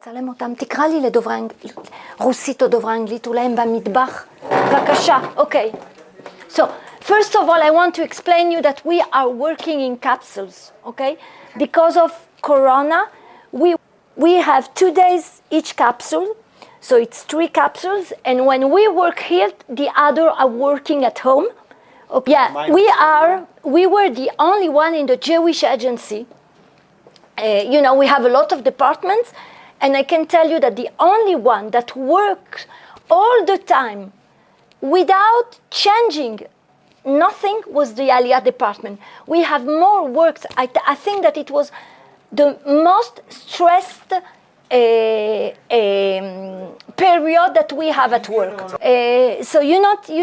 תצלם אותם, תקרא לי לדוברי רוסית או דוברי אנגלית, אולי הם במטבח. בבקשה, אוקיי. So, first of all, I want to explain you that we are working in capsules, okay? Because of Corona, we have 2 days each capsule, so it's 3 capsules, and when we work here, the other are working at home. Okay. Yeah, we were the only one in the Jewish agency. You know, we have a lot of departments, and I can tell you that the only one that works all the time without changing nothing was the Aliyah department. We have more work. I think that it was the most stressed period that we have at work. So you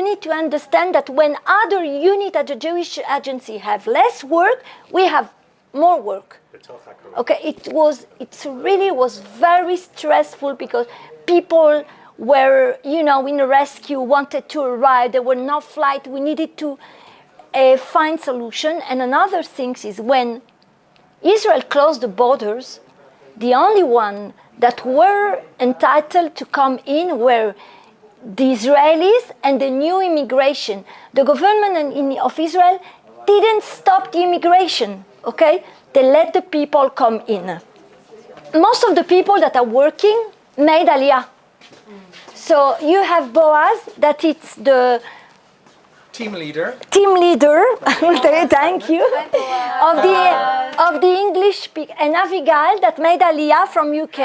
need to understand that when other units at the Jewish agency have less work, we have more work. Okay, it really was very stressful because people were, you know, in a rescue, wanted to arrive, there were no flight, we needed to find solution. And another thing is when Israel closed the borders, the only one that were entitled to come in were the Israelis and the new immigration. The government of Israel didn't stop the immigration, okay? They let the people come in. Most of the people that are working made Aliyah. So you have Boaz, that it's the team leader. Thank you. Of the English speak, and Avigail that made Aliyah from UK.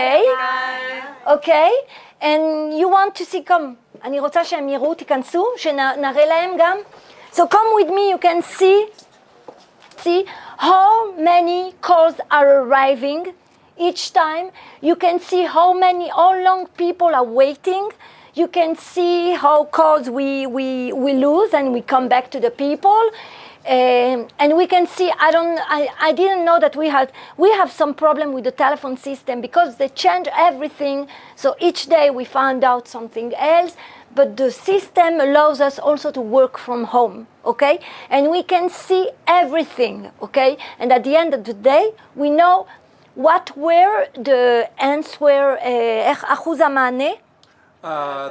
Okay, and you want to see, come. אני רוצה שהם יראו, תיכנסו, שנראה להם גם. So come with me, you can see how many calls are arriving each time. You can see how long people are waiting. You can see how calls we lose and we come back to the people. And we can see, I didn't know that we have some problem with the telephone system because they change everything. So each day we found out something else, but the system allows us also to work from home, okay? And we can see everything, okay? And at the end of the day, we know what were the answer, אחוז המענה?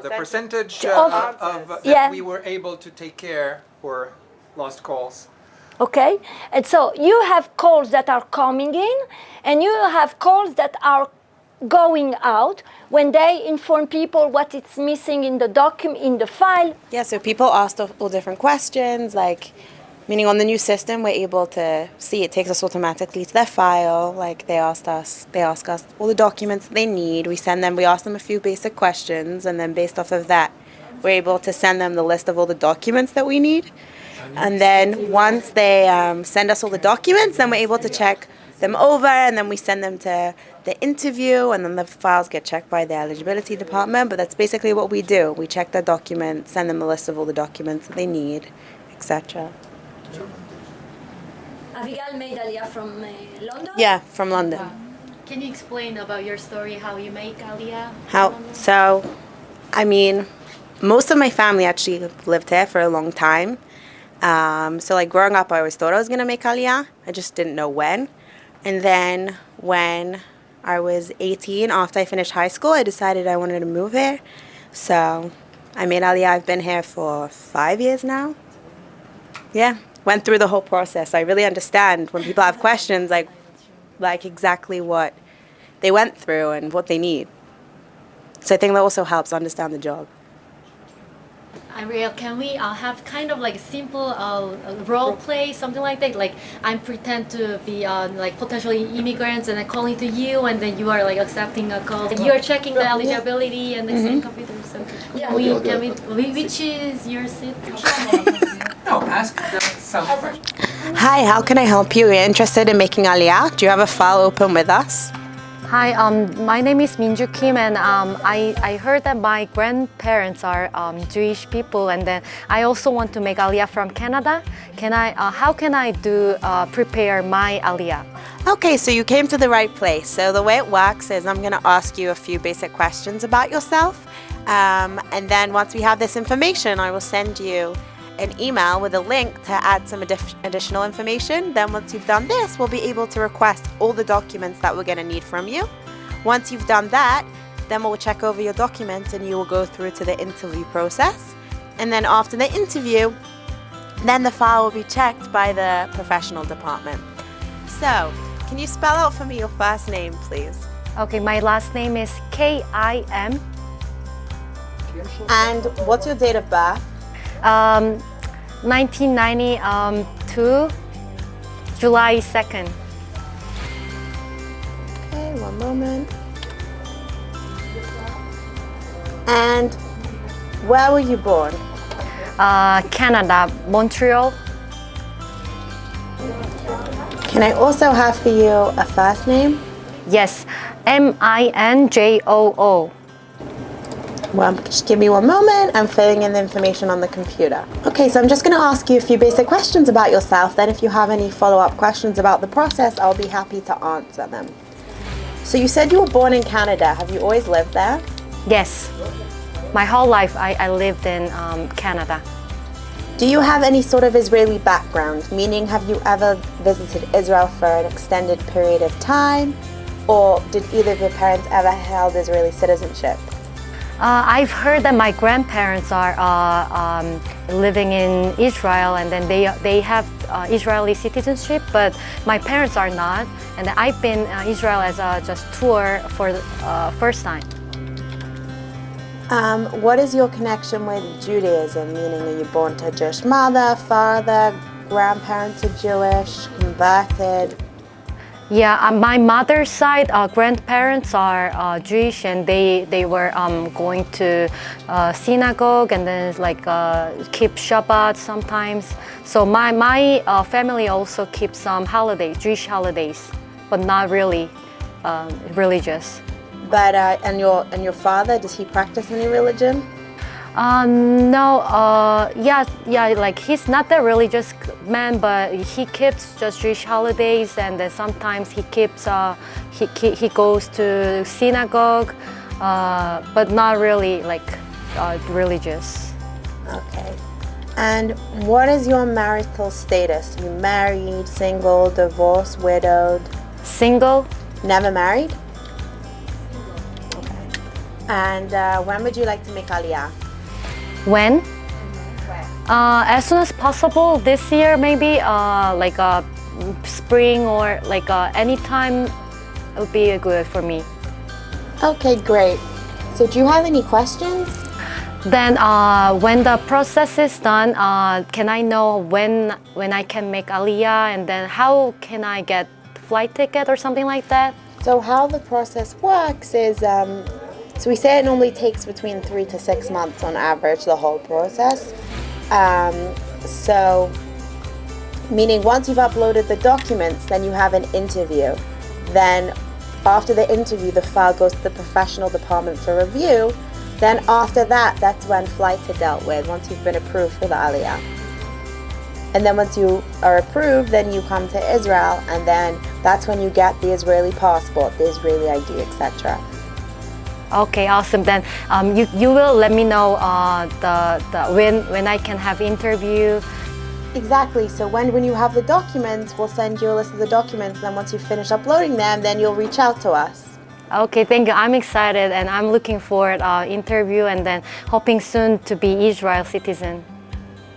The percentage that we were able to take care for lost calls. Okay, and so you have calls that are coming in, and you have calls that are going out when they inform people what it's missing in the document, in the file. Yeah, so people asked all different questions, like, meaning on the new system, we're able to see it takes us automatically to their file. Like they ask us all the documents they need. We ask them a few basic questions, and then based off of that, we're able to send them the list of all the documents that we need. And then once they send us all the documents, then we're able to check them over, and then we send them to the interview, and then the files get checked by the eligibility department. But that's basically what we do. We check their documents, send them a list of all the documents that they need, etc. Abigail made Aliyah from London? Yeah, from London. Can you explain about your story, how you make Aliyah? So, I mean, most of my family actually lived here for a long time. So like growing up, I always thought I was going to make Aliyah. I just didn't know when. And then when I was 18, after I finished high school, I decided I wanted to move here. So I made Aliyah. I've been here for 5 years now. Yeah, went through the whole process. I really understand when people have questions, like exactly what they went through and what they need. So I think that also helps understand the job. Ariel, can we have kind of like a simple role play, something like that? Like I pretend to be like potentially immigrants, and I call into you, and then you are like accepting a call. You are checking the eligibility and the same computer. So which is your seat? No, ask some questions. Hi, how can I help you? You're interested in making Aliyah? Do you have a file open with us? Hi, my name is Minju Kim, and I heard that my grandparents are Jewish people, and then I also want to make Aliyah from Canada. How can I prepare my Aliyah? Okay, so you came to the right place. So the way it works is I'm going to ask you a few basic questions about yourself, and then once we have this information, I will send you an email with a link to add some additional information. Then once you've done this, we'll be able to request all the documents that we're going to need from you. Once you've done that, then we'll check over your documents and you will go through to the interview process. And then after the interview, then the file will be checked by the professional department. So, can you spell out for me your first name, please? Okay, my last name is Kim. And what's your date of birth? 1992, July 2nd. Okay, one moment. And where were you born? Canada, Montreal. Can I also have for you a first name? Yes, Minjoo. Well, just give me one moment. I'm filling in the information on the computer. Okay, so I'm just going to ask you a few basic questions about yourself. Then if you have any follow-up questions about the process, I'll be happy to answer them. So you said you were born in Canada. Have you always lived there? Yes, my whole life I lived in Canada. Do you have any sort of Israeli background? Meaning, have you ever visited Israel for an extended period of time? Or did either of your parents ever held Israeli citizenship? I've heard that my grandparents are living in Israel, and then they have Israeli citizenship, but my parents are not. And I've been Israel as a just tour for the first time. What is your connection with Judaism? Meaning, are you born to a Jewish mother, father, grandparents are Jewish, converted? Yeah, my mother's side, grandparents are Jewish, and they were going to synagogue and then keep Shabbat sometimes. So my family also keeps some holidays, Jewish holidays, but not really religious. But and your father, does he practice any religion? No, like he's not the religious man, but he keeps just Jewish holidays, and then sometimes he keeps he goes to synagogue, but not really religious. Okay. And what is your marital status? You married, single, divorced, widowed? Single. Never married? Okay. And when would you like to make Aliyah? When? As soon as possible this year, maybe spring or any time would be good for me. Okay, great. So do you have any questions? Then when the process is done, can I know when I can make Aliyah, and then how can I get flight ticket or something like that? So how the process works is so we say it normally takes between 3 to 6 months on average, the whole process. So, meaning once you've uploaded the documents, then you have an interview. Then after the interview, the file goes to the professional department for review. Then after that, that's when flights are dealt with, once you've been approved for the Aliyah. And then once you are approved, then you come to Israel, and then that's when you get the Israeli passport, the Israeli ID, etc. Okay, awesome. Then you will let me know when I can have interview. Exactly. So when you have the documents, we'll send you a list of the documents. And then once you finish uploading them, then you'll reach out to us. Okay, thank you. I'm excited, and I'm looking forward interview, and then hoping soon to be Israel citizen.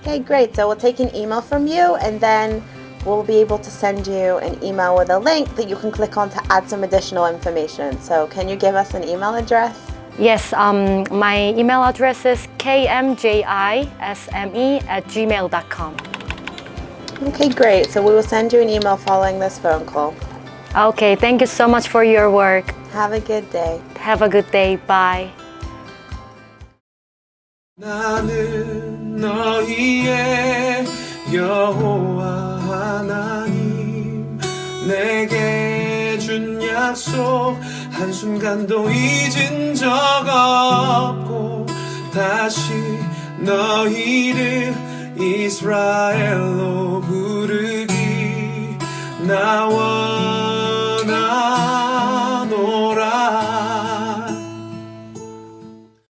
Okay, great. So we'll take an email from you, and then we'll be able to send you an email with a link that you can click on to add some additional information. So can you give us an email address? Yes, my email address is kmjisme@gmail.com. Okay, great. So we will send you an email following this phone call. Okay, thank you so much for your work. Have a good day. Have a good day. Bye. 나는 너희의 여호와 하나님, 내게 준 약속 한순간도 잊은 적 없고, 다시 너희를 이스라엘로 부르기 나와